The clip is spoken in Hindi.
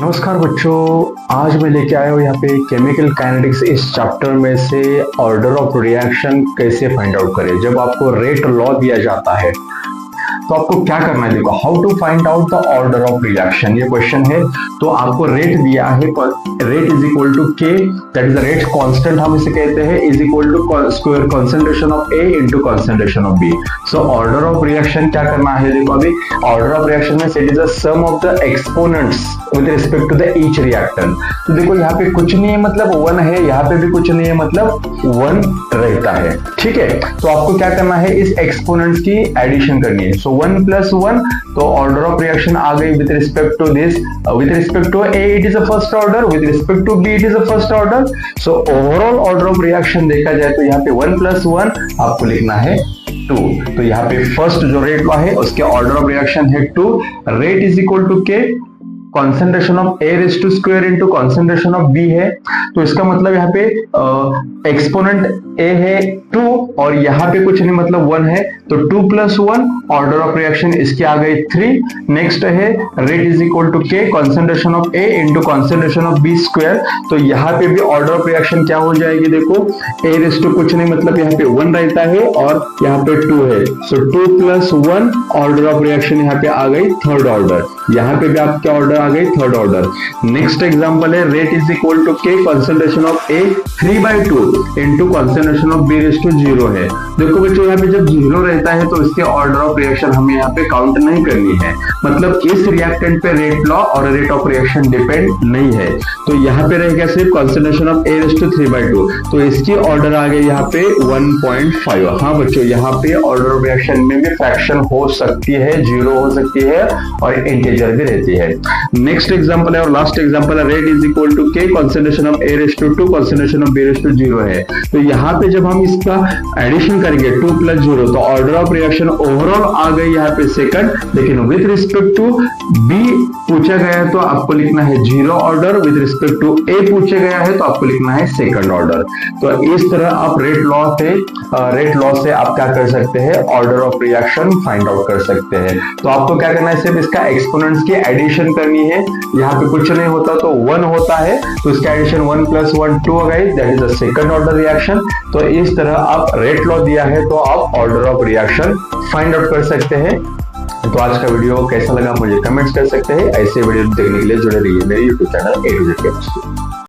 नमस्कार बच्चों, आज मैं लेके आया हूँ यहाँ पे केमिकल काइनेटिक्स इस चैप्टर में से ऑर्डर ऑफ रिएक्शन कैसे फाइंड आउट करें। जब आपको रेट लॉ दिया जाता है तो आपको क्या करना है, देखो how to find out the order of reaction, ये क्वेश्चन है। तो आपको रेट दिया है, rate is equal to k, that is the rate constant हम इसे कहते हैं, is equal to square concentration of A into concentration of B. So order of reaction क्या करना है, देखो अभी ऑर्डर ऑफ रिएक्शन में it is the sum of the exponents with respect to the each reactant. तो देखो यहाँ पे कुछ नहीं है मतलब वन है, यहाँ पे भी कुछ नहीं है मतलब वन रहता है, ठीक है। तो आपको क्या करना है, इस एक्सपोनेंट्स की एडिशन करनी है। सो 1 + 1, तो ऑर्डर ऑफ रिएक्शन आ गई with respect to this, with respect to A it is a first order, with respect to B it is a first order. So overall order of reaction देखा जाए तो यहाँ पे 1 + 1 आपको लिखना है 2। तो यहाँ पे फर्स्ट जो रेट लॉ है उसके ऑर्डर ऑफ रिएक्शन है 2। Rate is equal to k, concentration of A raise to square into concentration of B है। तो इसका मतलब यहाँ पे एक्सपोनेंट ए है 2 और यहाँ पे कुछ नहीं मतलब 1 है, तो 2 + 1 ऑर्डर ऑफ रिएक्शन इसकी आ गई 3। नेक्स्ट है rate is equal to k, concentration of A into concentration of B square. तो यहाँ पे भी ऑर्डर ऑफ रिएक्शन क्या हो जाएगी, देखो ए रेज़ टू कुछ नहीं मतलब यहाँ पे 1 रहता है और यहाँ पे 2 है। सो 2 + 1 ऑर्डर ऑफ रिएक्शन यहाँ पे आ गई थर्ड ऑर्डर, यहाँ पे भी आपके ऑर्डर आ गई थर्ड ऑर्डर। नेक्स्ट एग्जांपल है rate is equal to k, concentration of A 3/2 into concentration of B raise to 0 है। देखो बच्चों यहाँ पे जब 0 रहता है तो इसके ऑर्डर ऑफ रिएक्शन हमें यहाँ पे काउंट नहीं करनी है, मतलब इस रिएक्टेंट पे रेट लॉ और रेट ऑफ रिएक्शन डिपेंड नहीं है। तो यहाँ पे रहेगा सिर्फ concentration of A raise to 3/2, तो इसकी ऑर्डर आ गई यहाँ पे 1.5। हाँ बच्चों, यहाँ पे ऑर्डर ऑफ रिएक्शन में भी फ्रैक्शन हो सकती है, 0 हो सकती है और इंटीजर भी रहती है। नेक्स्ट एग्जांपल है और लास्ट एग्जांपल है rate is equal to k, concentration of A raise to 2, concentration of B raise to 0 है। तो यहाँ पे जब हम इसका एडिशन करेंगे 2 + 0 तो ऑर्डर ऑफ रिएक्शन ओवरऑल आ गई यहाँ पे सेकंड, लेकिन विद रिस्पेक्ट टू बी पूछा गया है तो आपको लिखना है 0 ऑर्डर, विद रिस्पेक्ट टू ए पूछा गया है तो आपको लिखना है सेकंड ऑर्डर। तो इस तरह आप रेट लॉ से आप क्या कर सकते हैं, order of reaction find out कर सकते हैं। तो आपको क्या करना है, सिर्फ इसका एक्सपोनेंट्स की एडिशन करनी है। यहाँ पे कुछ नहीं होता तो 1 होता है, तो इसका एडिशन 1 + 1 2 हो गई, that is the second order reaction. तो इस तरह आप रेट लॉ दिया है तो आप order of reaction find out कर सकते हैं। तो आज का वीडियो कैसा लगा मुझे कमेंट्स कर सकते हैं। ऐसे वीडियो देखने के लिए जुड़े रहिए मेरे YouTube channel A to Z chemistry.